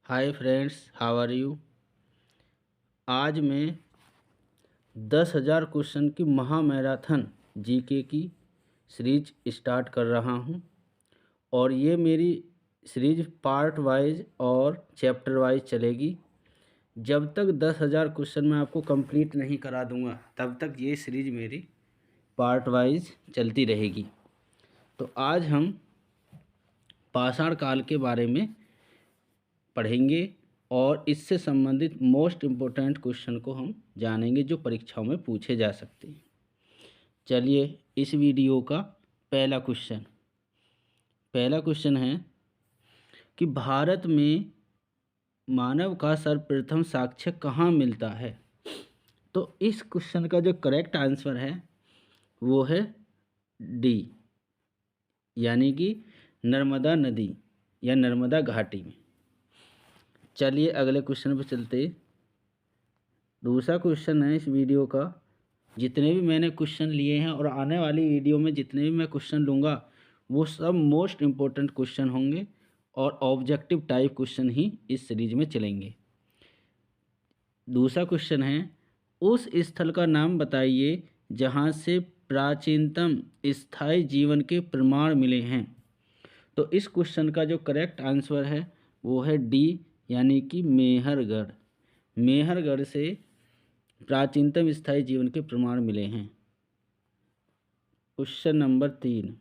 Hi friends, how are you. आज मैं 10,000 question की महा मैराथन जीके की सीरीज स्टार्ट कर रहा हूं और ये मेरी सीरीज पार्ट वाइज और चैप्टर वाइज चलेगी। जब तक 10,000 क्वेश्चन मैं आपको कंप्लीट नहीं करा दूंगा तब तक ये सीरीज मेरी पार्ट वाइज चलती रहेगी। तो आज हम पाषाण काल के बारे में पढ़ेंगे और इससे संबंधित मोस्ट इम्पोर्टेंट क्वेश्चन को हम जानेंगे जो परीक्षाओं में पूछे जा सकते हैं। चलिए इस वीडियो का पहला क्वेश्चन है कि भारत में मानव का सर्वप्रथम साक्ष्य कहाँ मिलता है। तो इस क्वेश्चन का जो करेक्ट आंसर है वो है डी, यानी कि नर्मदा नदी या नर्मदा घाटी में। चलिए अगले क्वेश्चन पर चलते। दूसरा क्वेश्चन है इस वीडियो का, जितने भी मैंने क्वेश्चन लिए हैं और आने वाली वीडियो में जितने भी मैं क्वेश्चन लूँगा वो सब मोस्ट इम्पोर्टेंट क्वेश्चन होंगे और ऑब्जेक्टिव टाइप क्वेश्चन ही इस सीरीज में चलेंगे। दूसरा क्वेश्चन है, उस स्थल का नाम बताइए जहाँ से प्राचीनतम स्थायी जीवन के प्रमाण मिले हैं। तो इस क्वेश्चन का जो करेक्ट आंसर है वो है डी, यानी कि मेहरगढ़। मेहरगढ़ से प्राचीनतम स्थायी जीवन के प्रमाण मिले हैं। क्वेश्चन नंबर 3,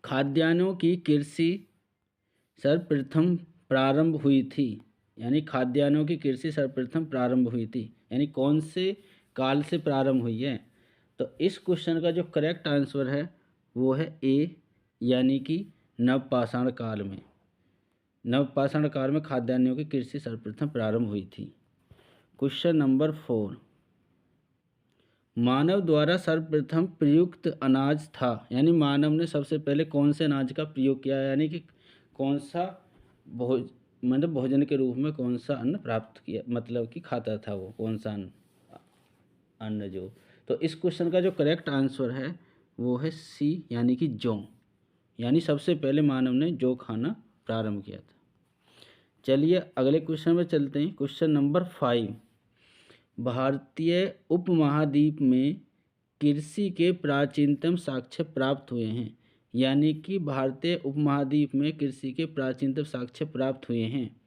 खाद्यान्नों की कृषि सर्वप्रथम प्रारंभ हुई थी, यानी खाद्यान्नों की कृषि सर्वप्रथम प्रारंभ हुई थी, यानी कौन से काल से प्रारंभ हुई है। तो इस क्वेश्चन का जो करेक्ट आंसर है वो है ए, यानी कि नवपाषाण काल में। नवपाषाण काल में खाद्यान्नों की कृषि सर्वप्रथम प्रारंभ हुई थी। क्वेश्चन नंबर 4, मानव द्वारा सर्वप्रथम प्रयुक्त अनाज था, यानी मानव ने सबसे पहले कौन से अनाज का प्रयोग किया, यानी कि कौन सा भोजन के रूप में कौन सा अन्न प्राप्त किया, मतलब कि खाता था वो कौन सा अन्न जो। तो इस क्वेश्चन का जो करेक्ट आंसर है वो है सी, यानी कि जौ, यानी सबसे पहले मानव ने जौ खाना प्रारंभ किया था। चलिए अगले क्वेश्चन में चलते हैं। क्वेश्चन नंबर 5, भारतीय उपमहाद्वीप में कृषि के प्राचीनतम साक्ष्य प्राप्त हुए हैं, यानी कि भारतीय उपमहाद्वीप में कृषि के प्राचीनतम साक्ष्य प्राप्त हुए हैं।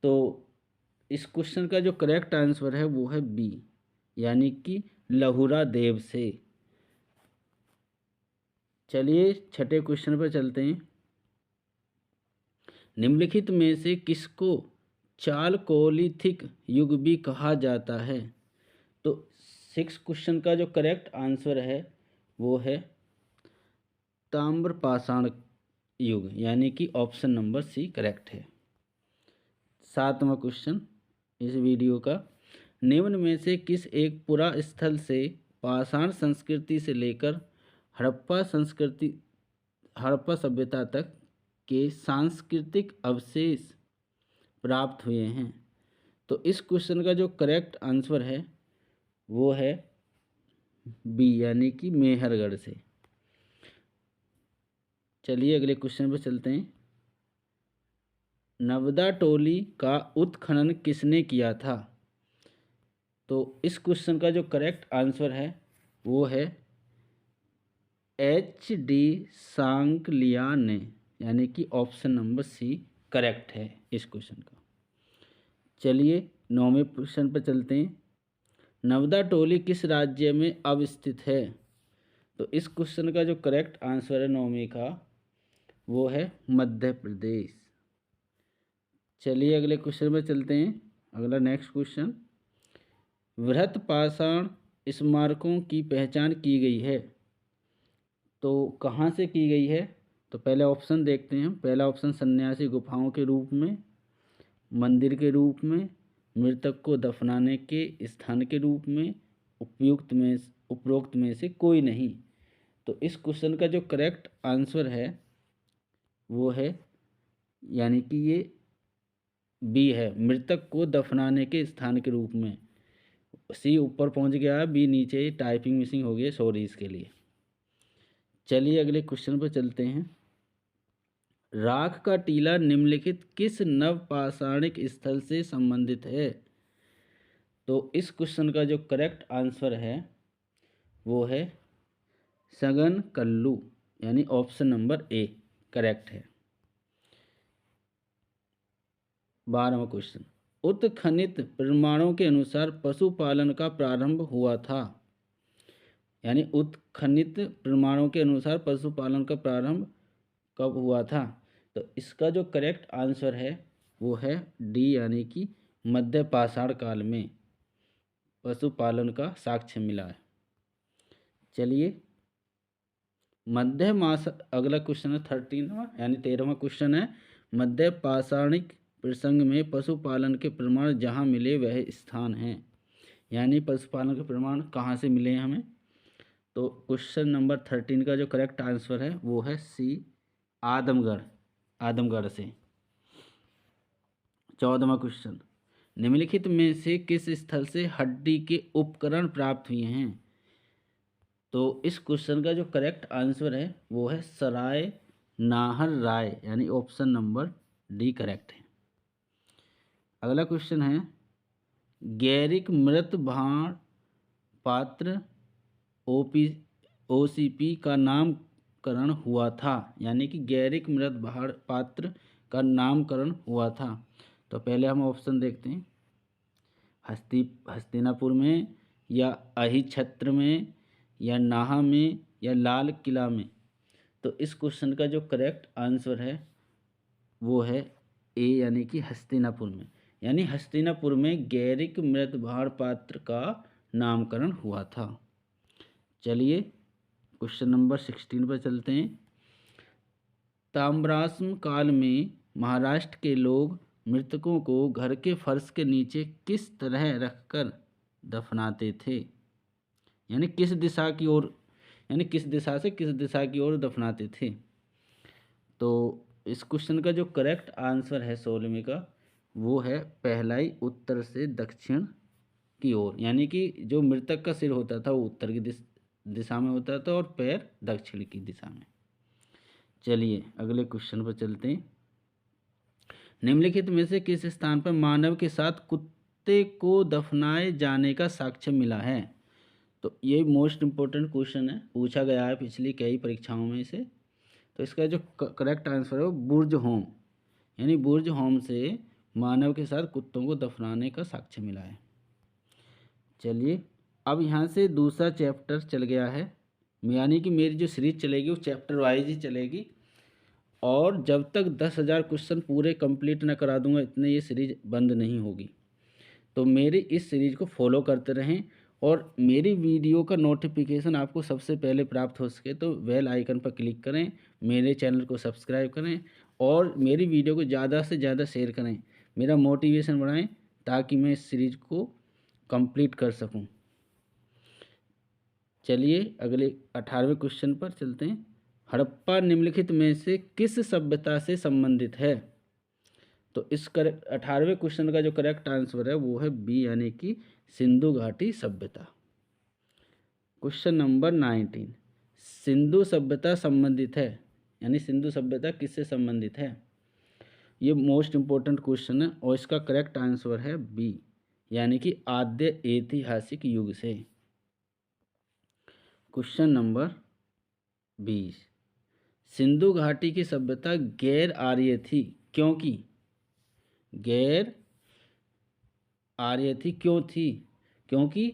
तो इस क्वेश्चन का जो करेक्ट आंसर है वो है बी, यानी कि लहुरा देव से। चलिए छठे क्वेश्चन पर चलते हैं। निम्नलिखित में से किसको चालकोलिथिक युग भी कहा जाता है। तो 6 क्वेश्चन का जो करेक्ट आंसर है वो है ताम्रपाषाण युग, यानी कि ऑप्शन नंबर सी करेक्ट है। 7वां क्वेश्चन इस वीडियो का, निम्न में से किस एक पुरा स्थल से पाषाण संस्कृति से लेकर हड़प्पा सभ्यता तक के सांस्कृतिक अवशेष प्राप्त हुए हैं। तो इस क्वेश्चन का जो करेक्ट आंसर है वो है बी, यानी कि मेहरगढ़ से। चलिए अगले क्वेश्चन पर चलते हैं। नवदा टोली का उत्खनन किसने किया था। तो इस क्वेश्चन का जो करेक्ट आंसर है वो है एच डी सांकलिया ने, यानी कि ऑप्शन नंबर सी करेक्ट है इस क्वेश्चन का। चलिए 9वें क्वेश्चन पर चलते हैं। नवदा टोली किस राज्य में अवस्थित है। तो इस क्वेश्चन का जो करेक्ट आंसर है 9वीं का वो है मध्य प्रदेश। चलिए अगले क्वेश्चन पर चलते हैं। अगला नेक्स्ट क्वेश्चन, वृहत पाषाण स्मारकों की पहचान की गई है। तो कहाँ से की गई है। तो पहले ऑप्शन देखते हैं। पहला ऑप्शन सन्यासी गुफाओं के रूप में, मंदिर के रूप में, मृतक को दफनाने के स्थान के रूप में, उपरोक्त में से कोई नहीं। तो इस क्वेश्चन का जो करेक्ट आंसर है वो है, यानी कि ये बी है, मृतक को दफनाने के स्थान के रूप में। सी ऊपर पहुंच गया, बी नीचे, टाइपिंग मिसिंग हो गई, सॉरी इसके लिए। चलिए अगले क्वेश्चन पर चलते हैं। राख का टीला निम्नलिखित किस नवपाषाणिक स्थल से संबंधित है? तो इस क्वेश्चन का जो करेक्ट आंसर है वो है सगन कल्लू, यानी ऑप्शन नंबर ए करेक्ट है। 12वां क्वेश्चन, उत्खनित प्रमाणों के अनुसार पशुपालन का प्रारंभ हुआ था। यानी उत्खनित प्रमाणों के अनुसार पशुपालन का प्रारंभ कब हुआ था? तो इसका जो करेक्ट आंसर है वो है डी, यानी कि मध्य पाषाण काल में पशुपालन का साक्ष्य मिला है। चलिए मध्य मास अगला क्वेश्चन है 13वां, यानी 13वां क्वेश्चन है, मध्य पाषाणिक प्रसंग में पशुपालन के प्रमाण जहाँ मिले वह स्थान हैं। यानी पशुपालन के प्रमाण कहाँ से मिले हैं हमें? तो क्वेश्चन नंबर 13 का जो करेक्ट आंसर है वो है सी, आदमगढ़, आदमगढ़ से। 14वां क्वेश्चन, निम्नलिखित में से किस स्थल से हड्डी के उपकरण प्राप्त हुए हैं? तो इस क्वेश्चन का जो करेक्ट आंसर है वो है सराय नाहर राय, यानी ऑप्शन नंबर डी करेक्ट है। अगला क्वेश्चन है, गैरिक मृत भाण पात्र ओसीपी का नामकरण हुआ था। यानी कि गैरिक मृत भाण पात्र का नामकरण हुआ था। तो पहले हम ऑप्शन देखते हैं, हस्तिनापुर में, या अहिछत्र में, या नाहा में, या लाल किला में। तो इस क्वेश्चन का जो करेक्ट आंसर है वो है ए, यानी कि हस्तिनापुर में। यानी हस्तिनापुर में गैरिक मृत भाण पात्र का नामकरण हुआ था। चलिए क्वेश्चन नंबर 16 पर चलते हैं। ताम्राश्म काल में महाराष्ट्र के लोग मृतकों को घर के फर्श के नीचे किस तरह रखकर दफनाते थे? यानी किस दिशा की ओर, यानी किस दिशा से किस दिशा की ओर दफनाते थे? तो इस क्वेश्चन का जो करेक्ट आंसर है 16वें का वो है पहलाई उत्तर से दक्षिण की ओर। यानी कि जो मृतक का सिर होता था वो उत्तर की दिशा में होता था और पैर दक्षिण की दिशा में। चलिए अगले क्वेश्चन पर चलते हैं। निम्नलिखित में से किस स्थान पर मानव के साथ कुत्ते को दफनाए जाने का साक्ष्य मिला है? तो ये मोस्ट इम्पोर्टेंट क्वेश्चन है, पूछा गया है पिछली कई परीक्षाओं में से। तो इसका जो करेक्ट आंसर है वो बुर्ज होम, यानी बुर्ज होम से मानव के साथ कुत्तों को दफनाने का साक्ष्य मिला है। चलिए अब यहाँ से दूसरा चैप्टर चल गया है, यानी कि मेरी जो सीरीज चलेगी वो चैप्टर वाइज ही चलेगी, और जब तक 10,000 क्वेश्चन पूरे कंप्लीट ना करा दूंगा इतने ये सीरीज बंद नहीं होगी। तो मेरी इस सीरीज को फॉलो करते रहें, और मेरी वीडियो का नोटिफिकेशन आपको सबसे पहले प्राप्त हो सके तो बेल आइकन पर क्लिक करें, मेरे चैनल को सब्सक्राइब करें, और मेरी वीडियो को ज़्यादा से ज़्यादा शेयर करें, मेरा मोटिवेशन बढ़ाएं ताकि मैं इस सीरीज को कंप्लीट कर सकूं। चलिए अगले 18वें क्वेश्चन पर चलते हैं। हड़प्पा निम्नलिखित में से किस सभ्यता से संबंधित है? तो इस 18वें क्वेश्चन का जो करेक्ट आंसर है वो है बी, यानी कि सिंधु घाटी सभ्यता। क्वेश्चन नंबर 19, सिंधु सभ्यता संबंधित है, यानी सिंधु सभ्यता किससे संबंधित है? ये मोस्ट इम्पोर्टेंट क्वेश्चन है और इसका करेक्ट आंसर है बी, यानी कि आद्य ऐतिहासिक युग से। क्वेश्चन नंबर 20, सिंधु घाटी की सभ्यता गैर आर्य थी क्योंकि? गैर आर्य थी क्यों थी? क्योंकि,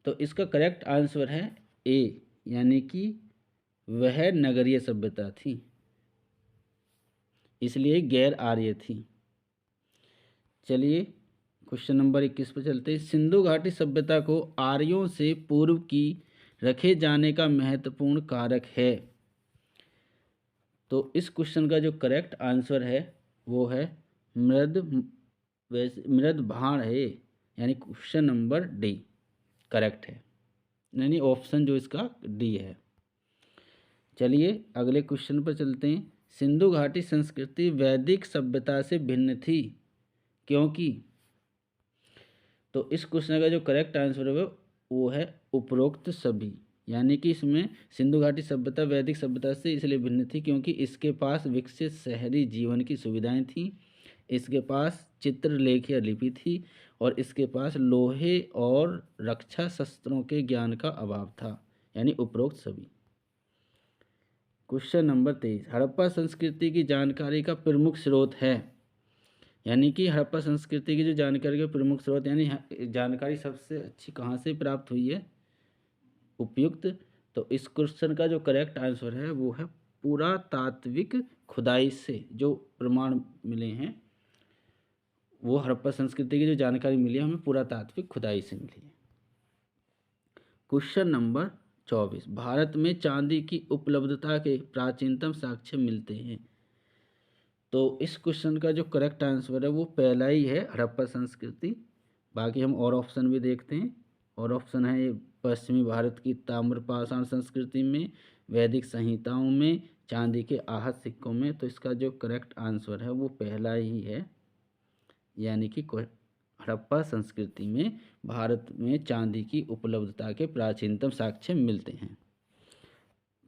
तो इसका करेक्ट आंसर है ए, यानी कि वह नगरीय सभ्यता थी, इसलिए गैर आर्य थी। चलिए क्वेश्चन नंबर 21 पर चलते हैं। सिंधु घाटी सभ्यता को आर्यों से पूर्व की रखे जाने का महत्वपूर्ण कारक है। तो इस क्वेश्चन का जो करेक्ट आंसर है वो है मृद भाण है, यानी क्वेश्चन नंबर डी करेक्ट है, यानी ऑप्शन जो इसका डी है। चलिए अगले क्वेश्चन पर चलते हैं। सिंधु घाटी संस्कृति वैदिक सभ्यता से भिन्न थी क्योंकि? तो इस क्वेश्चन का जो करेक्ट आंसर है वो है उपरोक्त सभी, यानी कि इसमें सिंधु घाटी सभ्यता वैदिक सभ्यता से इसलिए भिन्न थी क्योंकि इसके पास विकसित शहरी जीवन की सुविधाएं थीं, इसके पास चित्रलेख या लिपि थी और इसके पास लोहे और रक्षा शस्त्रों के ज्ञान का अभाव था, यानी उपरोक्त सभी। क्वेश्चन नंबर 23, हड़प्पा संस्कृति की जानकारी का प्रमुख स्रोत है। यानी कि हड़प्पा संस्कृति की जो जानकारी का प्रमुख स्रोत, यानी जानकारी सबसे अच्छी कहाँ से प्राप्त हुई है, उपयुक्त। तो इस क्वेश्चन का जो करेक्ट आंसर है वो है पुरातात्विक खुदाई से जो प्रमाण मिले हैं, वो हड़प्पा संस्कृति की जो जानकारी मिली है हमें पुरातात्विक खुदाई से मिली है। क्वेश्चन नंबर 24, भारत में चांदी की उपलब्धता के प्राचीनतम साक्ष्य मिलते हैं। तो इस क्वेश्चन का जो करेक्ट आंसर है वो पहला ही है, हड़प्पा संस्कृति। बाकी हम और ऑप्शन भी देखते हैं। और ऑप्शन है ये पश्चिमी भारत की ताम्रपाषाण संस्कृति में, वैदिक संहिताओं में, चांदी के आहत सिक्कों में। तो इसका जो करेक्ट आंसर है वो पहला ही है, यानी कि हड़प्पा संस्कृति में भारत में चांदी की उपलब्धता के प्राचीनतम साक्ष्य मिलते हैं।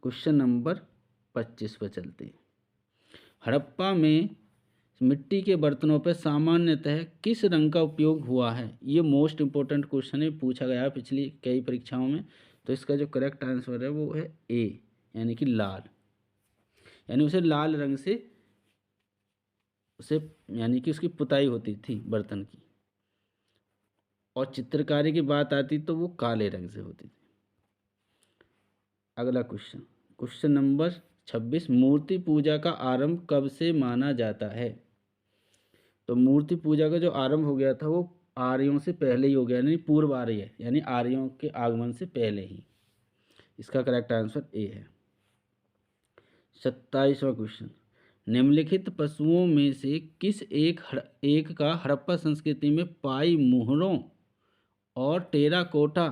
क्वेश्चन नंबर 25 पर चलते हैं। हड़प्पा में मिट्टी के बर्तनों पर सामान्यतः किस रंग का उपयोग हुआ है? ये मोस्ट इम्पोर्टेंट क्वेश्चन है, पूछा गया है पिछली कई परीक्षाओं में। तो इसका जो करेक्ट आंसर है वो है ए, यानी कि लाल। यानी उसे लाल रंग से उसे यानी कि उसकी पुताई होती थी बर्तन की, और चित्रकारी की बात आती तो वो काले रंग से होती थी। अगला क्वेश्चन, क्वेश्चन नंबर 26, मूर्ति पूजा का आरंभ कब से माना जाता है? तो मूर्ति पूजा का जो आरंभ हो गया था वो आर्यों से पहले ही हो गया, यानी पूर्व आर्य, यानी आर्यों के आगमन से पहले ही। इसका करेक्ट आंसर ए है। 27वां क्वेश्चन, निम्नलिखित पशुओं में से किस एक का हड़प्पा संस्कृति में पाई मुहरों और टेराकोटा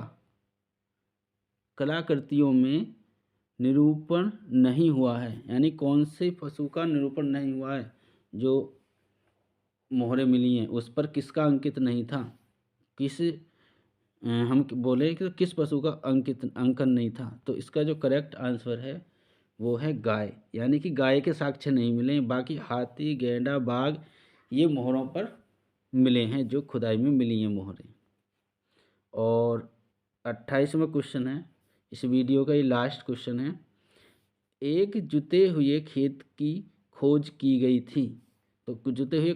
कलाकृतियों में निरूपण नहीं हुआ है? यानी कौन से पशु का निरूपण नहीं हुआ है? जो मोहरें मिली हैं उस पर किसका अंकित नहीं था? हम बोले कि किस पशु का अंकन नहीं था? तो इसका जो करेक्ट आंसर है वो है गाय, यानी कि गाय के साक्ष्य नहीं मिले। बाकी हाथी, गैंडा, बाघ ये मोहरों पर मिले हैं, जो खुदाई में मिली हैं मोहरें। और 28वां क्वेश्चन है, इस वीडियो का ये लास्ट क्वेश्चन है। एक जुते हुए खेत की खोज की गई थी। तो जुते हुए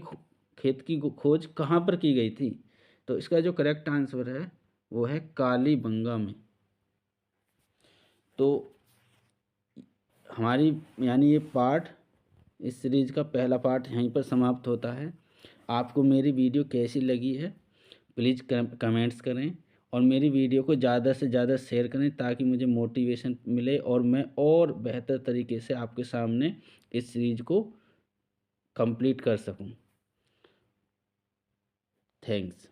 खेत की खोज कहाँ पर की गई थी? तो इसका जो करेक्ट आंसर है वो है कालीबंगा में। तो हमारी यानी ये पार्ट, इस सीरीज़ का पहला पार्ट यहीं पर समाप्त होता है। आपको मेरी वीडियो कैसी लगी है प्लीज़ कमेंट्स करें, और मेरी वीडियो को ज़्यादा से ज़्यादा शेयर करें ताकि मुझे मोटिवेशन मिले और मैं और बेहतर तरीके से आपके सामने इस सीरीज़ को कंप्लीट कर सकूं। थैंक्स।